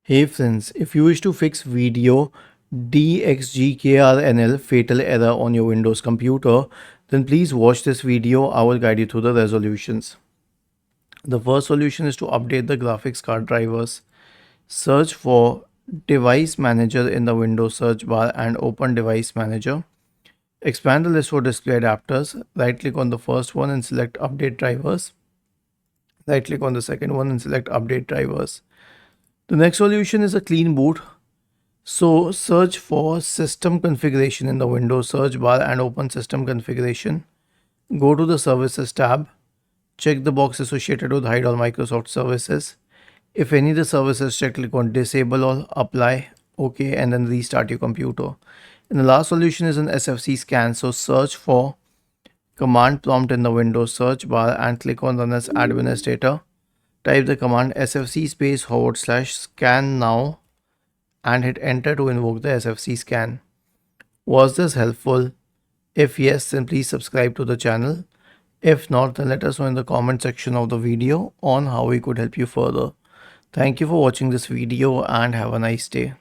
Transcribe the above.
Hey friends, if you wish to fix video DXGKRNL fatal error on your Windows computer, then please watch this video. I will guide you through the resolutions. The first solution is to update the graphics card drivers. Search for Device Manager in the Windows search bar and open Device Manager. Expand the list for display adapters. Right click on the first one and select Update Drivers. Right click on the second one and select Update Drivers. The next solution is a clean boot. So search for system configuration in the Windows search bar and open system configuration. Go to the services tab. Check the box associated with hide all Microsoft services. If any of the services check, click on disable all, apply, OK, and then restart your computer. And the last solution is an SFC scan. So search for command prompt in the Windows search bar and click on run as administrator. Type the command sfc /scan now and hit enter to invoke the SFC scan. Was this helpful? If yes, then please subscribe to the channel. If not, then let us know in the comment section of the video on how we could help you further. Thank you for watching this video and have a nice day.